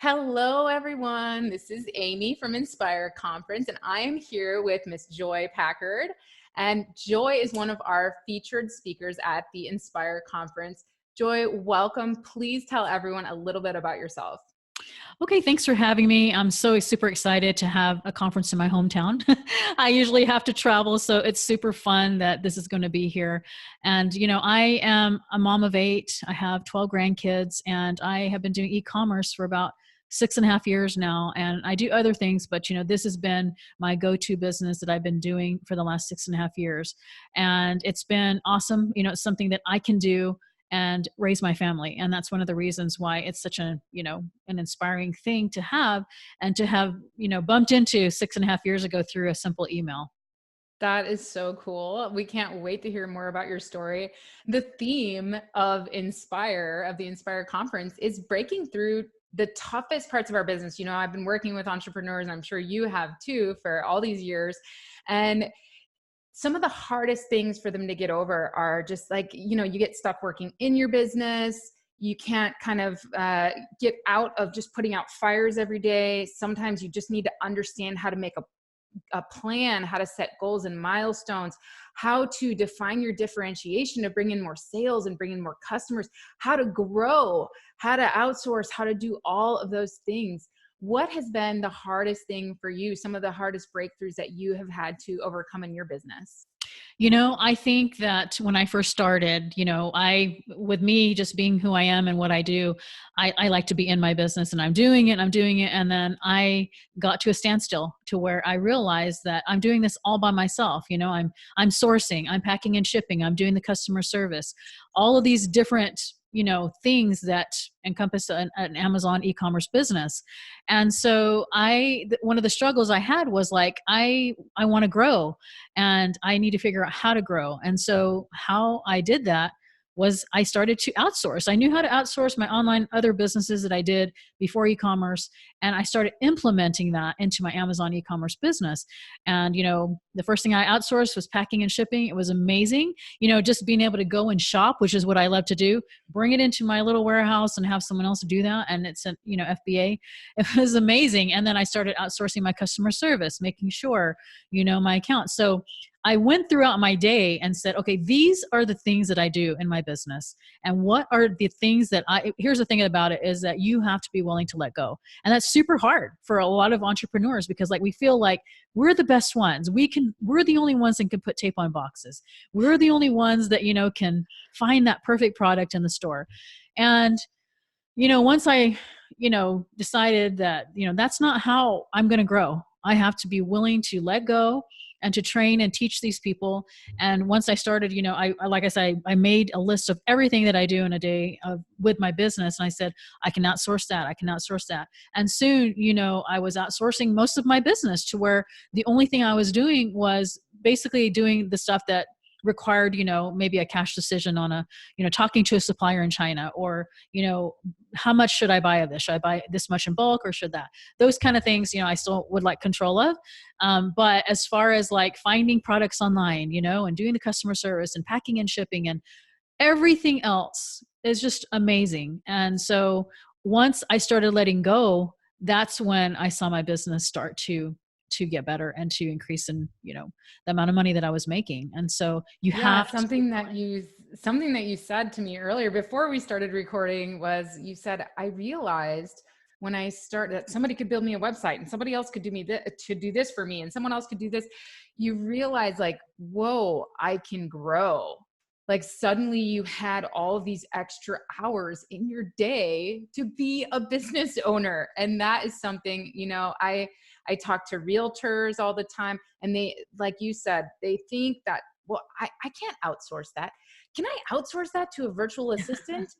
Hello, everyone. This is Amy from Inspire Conference, and I am here with Miss Joy Packard. And Joy is one of our featured speakers at the Inspire Conference. Joy, welcome. Please tell everyone a little bit about yourself. Okay, thanks for having me. I'm so super excited to have a conference in my hometown. I usually have to travel, so it's super fun that this is going to be here. And, I am a mom of eight. I have 12 grandkids, and I have been doing e-commerce for about 6.5 years now. And I do other things, but, this has been my go-to business that I've been doing for the last 6.5 years. And it's been awesome. It's something that I can do and raise my family, and that's one of the reasons why it's such an inspiring thing to have, and to have bumped into 6.5 years ago through a simple email. That is so cool. We can't wait to hear more about your story. The theme of the Inspire Conference, is breaking through the toughest parts of our business. I've been working with entrepreneurs, and I'm sure you have too, for all these years. And some of the hardest things for them to get over are just like, you get stuck working in your business. You can't kind of get out of just putting out fires every day. Sometimes you just need to understand how to make a plan, how to set goals and milestones, how to define your differentiation to bring in more sales and bring in more customers, how to grow, how to outsource, how to do all of those things. What has been the hardest thing for you? Some of the hardest breakthroughs that you have had to overcome in your business? I think that when I first started, with me just being who I am and what I do, I like to be in my business, and I'm doing it. And then I got to a standstill to where I realized that I'm doing this all by myself. I'm sourcing, I'm packing and shipping, I'm doing the customer service, all of these different things that encompass an Amazon e-commerce business. And so one of the struggles I had was like, I want to grow, and I need to figure out how to grow. And so how I did that was I started to outsource. I knew how to outsource my online other businesses that I did before e-commerce, and I started implementing that into my Amazon e-commerce business. And the first thing I outsourced was packing and shipping. It was amazing. Just being able to go and shop, which is what I love to do, bring it into my little warehouse and have someone else do that. And it's FBA. It was amazing. And then I started outsourcing my customer service, making sure, my account. So I went throughout my day and said, okay, these are the things that I do in my business. And what are the things that here's the thing about it, is that you have to be willing to let go. And that's super hard for a lot of entrepreneurs, because we feel like we're the best ones. We're the only ones that can put tape on boxes. We're the only ones that, can find that perfect product in the store. And, once I, decided that, that's not how I'm going to grow. I have to be willing to let go and to train and teach these people. And once I started, like I said, I made a list of everything that I do in a day with my business. And I said, I can outsource that. I can outsource that. And soon, I was outsourcing most of my business to where the only thing I was doing was basically doing the stuff that required, maybe a cash decision on talking to a supplier in China, or, how much should I buy of this? Should I buy this much in bulk, or should that? Those kind of things, I still would like control of. But as far as finding products online, and doing the customer service and packing and shipping and everything else is just amazing. And so once I started letting go, that's when I saw my business start to get better and to increase in, the amount of money that I was making. And so you Yeah, have to. something that you said to me earlier before we started recording was, you said, I realized when I started that somebody could build me a website, and somebody else could do this for me, and someone else could do this. You realize, whoa, I can grow. Suddenly you had all of these extra hours in your day to be a business owner. And that is something, I talk to realtors all the time, and they, like you said, they think that, well, I can't outsource that. Can I outsource that to a virtual assistant?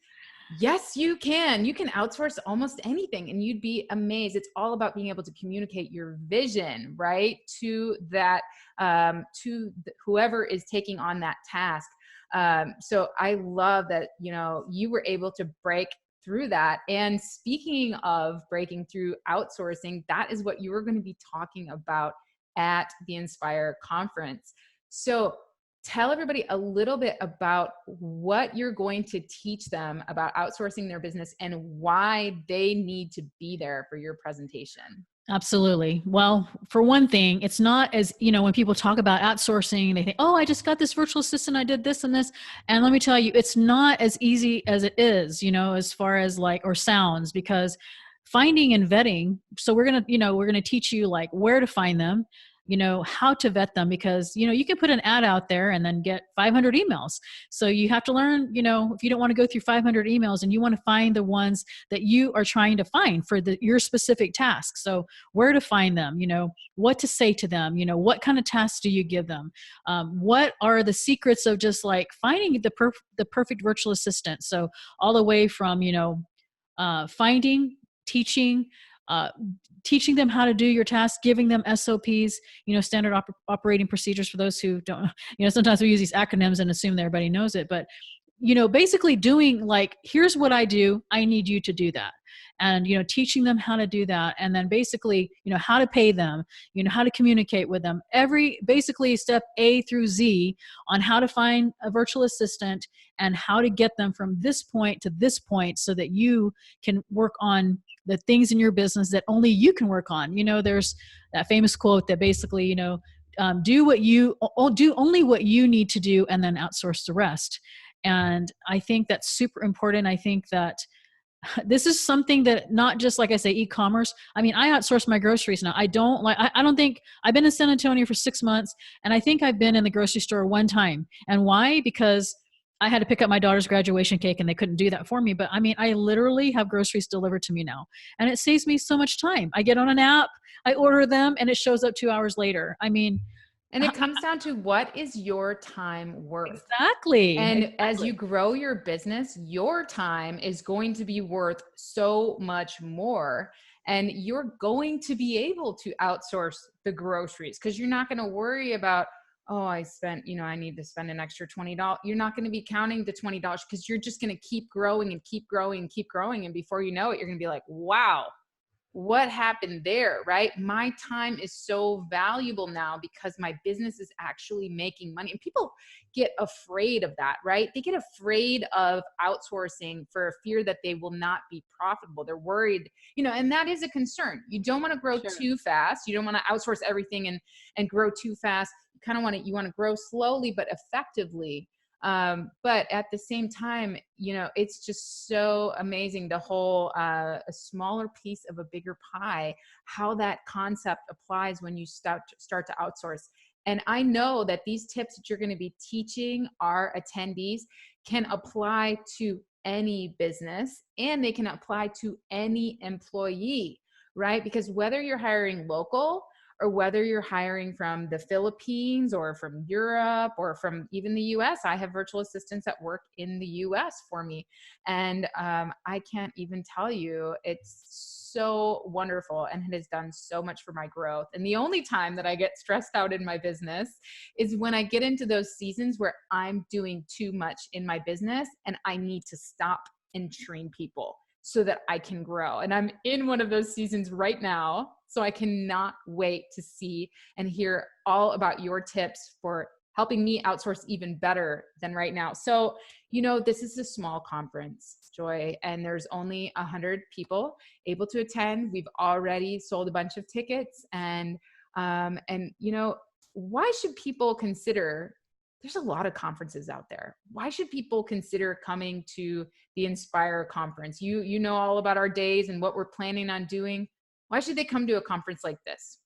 Yes, you can. You can outsource almost anything, and you'd be amazed. It's all about being able to communicate your vision, right, to whoever is taking on that task. So I love that, you were able to break through that. And speaking of breaking through outsourcing, that is what you were going to be talking about at the Inspire conference. So tell everybody a little bit about what you're going to teach them about outsourcing their business and why they need to be there for your presentation. Absolutely. Well, for one thing, it's not as, when people talk about outsourcing, they think, oh, I just got this virtual assistant, I did this and this. And let me tell you, it's not as easy as it is, as far as like, or sounds, because finding and vetting. So we're going to teach you like where to find them, how to vet them, because, you can put an ad out there and then get 500 emails. So you have to learn, if you don't want to go through 500 emails and you want to find the ones that you are trying to find for your specific task. So where to find them, what to say to them, what kind of tasks do you give them? What are the secrets of just like finding the perfect virtual assistant? So all the way from, finding, teaching, uh, teaching them how to do your tasks, giving them SOPs, standard operating procedures for those who don't, sometimes we use these acronyms and assume that everybody knows it, but, basically doing like, here's what I do, I need you to do that. And, teaching them how to do that. And then basically, how to pay them, how to communicate with them, basically step A through Z on how to find a virtual assistant and how to get them from this point to this point so that you can work on the things in your business that only you can work on. There's that famous quote that basically, do only what you need to do and then outsource the rest. And I think that's super important. I think that this is something that not just like I say, e-commerce. I mean, I outsource my groceries now. I don't think I've been in San Antonio for 6 months, and I think I've been in the grocery store one time. And why? Because I had to pick up my daughter's graduation cake and they couldn't do that for me. But I mean, I literally have groceries delivered to me now, and it saves me so much time. I get on an app, I order them, and it shows up 2 hours later. I mean, and it comes down to, what is your time worth? Exactly. And as you grow your business, your time is going to be worth so much more. And you're going to be able to outsource the groceries because you're not going to worry about, oh, I spent, I need to spend an extra $20. You're not going to be counting the $20 because you're just going to keep growing and keep growing and keep growing. And before you know it, you're going to be like, wow, what happened there, right? My time is so valuable now because my business is actually making money. And people get afraid of that, right? They get afraid of outsourcing for fear that they will not be profitable. They're worried, and that is a concern. You don't want to grow too fast. You don't want to outsource everything and grow too fast. You want to grow slowly, but effectively. But at the same time, it's just so amazing, the whole, a smaller piece of a bigger pie, how that concept applies when you start to outsource. And I know that these tips that you're going to be teaching our attendees can apply to any business, and they can apply to any employee, right? Because whether you're hiring local or whether you're hiring from the Philippines or from Europe or from even the US, I have virtual assistants that work in the US for me. And I can't even tell you, it's so wonderful and it has done so much for my growth. And the only time that I get stressed out in my business is when I get into those seasons where I'm doing too much in my business and I need to stop and train people so that I can grow. And I'm in one of those seasons right now. So I cannot wait to see and hear all about your tips for helping me outsource even better than right now. So, this is a small conference, Joy, and there's only 100 people able to attend. We've already sold a bunch of tickets, and why should people consider? There's a lot of conferences out there. Why should people consider coming to the Inspire conference? You know all about our days and what we're planning on doing. Why should they come to a conference like this?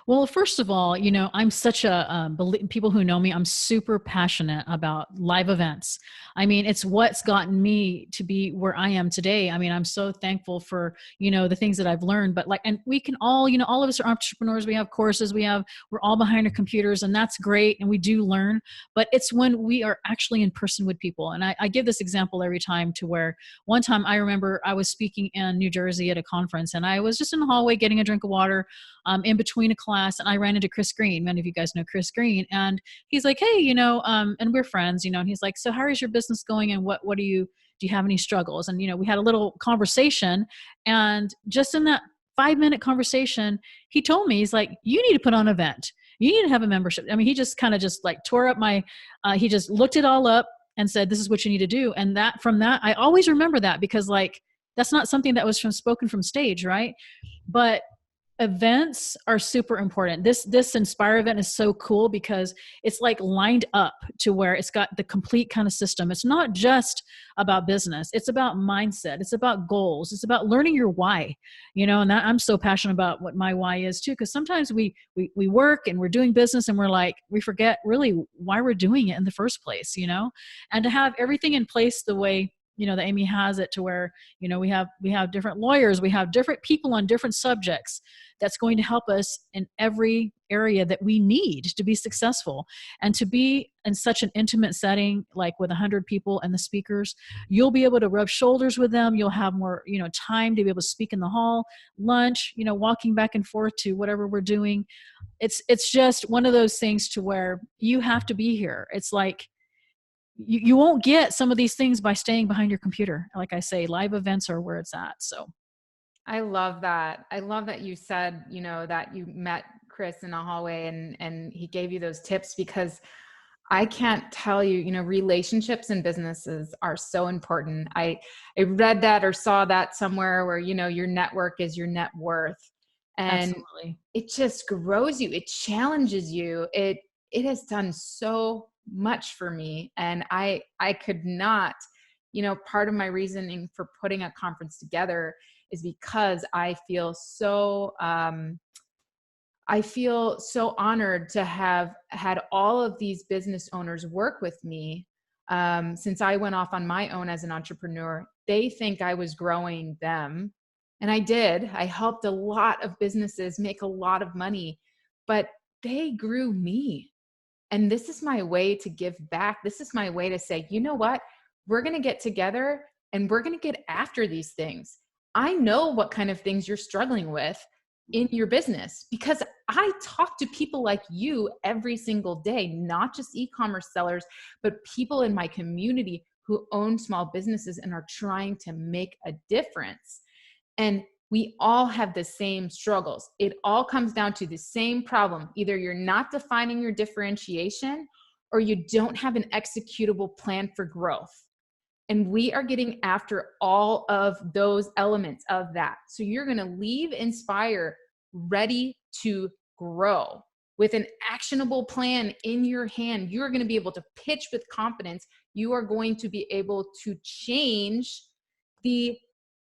Well, first of all, I'm such a, people who know me, I'm super passionate about live events. I mean, it's what's gotten me to be where I am today. I mean, I'm so thankful for, the things that I've learned, but and we can all, all of us are entrepreneurs. We have courses, we're all behind our computers, and that's great. And we do learn, but it's when we are actually in person with people. And I give this example every time, to where one time I remember I was speaking in New Jersey at a conference, and I was just in the hallway getting a drink of water in between a class, and I ran into Chris Green. Many of you guys know Chris Green, and he's like, hey, and we're friends, and he's like, so how is your business going, and what do you have any struggles? And we had a little conversation, and just in that 5-minute conversation, he told me, he's like, you need to put on an event. You need to have a membership. I mean, he just kind of just like tore up my, he just looked it all up and said, this is what you need to do. And that, from that, I always remember that, because like, that's not something that was spoken from stage. Right. But events are super important. This Inspire event is so cool because it's like lined up to where it's got the complete kind of system. It's not just about business. It's about mindset. It's about goals. It's about learning your why, and that, I'm so passionate about what my why is too. Cause sometimes we work and we're doing business and we forget really why we're doing it in the first place, and to have everything in place the way, that Amy has it, to where, we have different lawyers, we have different people on different subjects that's going to help us in every area that we need to be successful. And to be in such an intimate setting, like with 100 people and the speakers, you'll be able to rub shoulders with them. You'll have more, time to be able to speak in the hall, lunch, walking back and forth to whatever we're doing. It's just one of those things to where you have to be here. It's like, you won't get some of these things by staying behind your computer. Like I say, live events are where it's at. So I love that. I love that you said, that you met Chris in a hallway and he gave you those tips, because I can't tell you, relationships in businesses are so important. I read that or saw that somewhere where, your network is your net worth, and absolutely, it just grows you. It challenges you. It has done so much for me. And I could not, part of my reasoning for putting a conference together is because I feel so honored to have had all of these business owners work with me. Since I went off on my own as an entrepreneur, they think I was growing them. And I did. I helped a lot of businesses make a lot of money, but they grew me. And this is my way to give back. This is my way to say, you know what? We're going to get together and we're going to get after these things. I know what kind of things you're struggling with in your business, because I talk to people like you every single day, not just e-commerce sellers, but people in my community who own small businesses and are trying to make a difference. And we all have the same struggles. It all comes down to the same problem. Either you're not defining your differentiation or you don't have an executable plan for growth. And we are getting after all of those elements of that. So you're going to leave Inspire ready to grow with an actionable plan in your hand. You're going to be able to pitch with confidence. You are going to be able to change the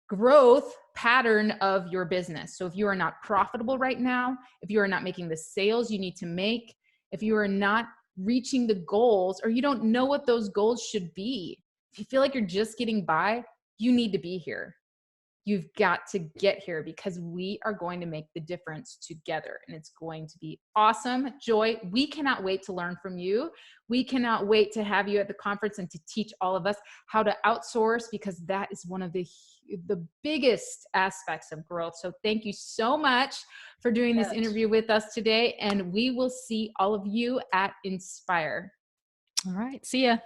growth pattern of your business. So if you are not profitable right now, if you are not making the sales you need to make, if you are not reaching the goals, or you don't know what those goals should be, if you feel like you're just getting by, you need to be here. You've got to get here, because we are going to make the difference together, and it's going to be awesome. Joy, we cannot wait to learn from you. We cannot wait to have you at the conference and to teach all of us how to outsource, because that is one of the biggest aspects of growth. So thank you so much for doing this interview with us today, and we will see all of you at Inspire. All right. See ya.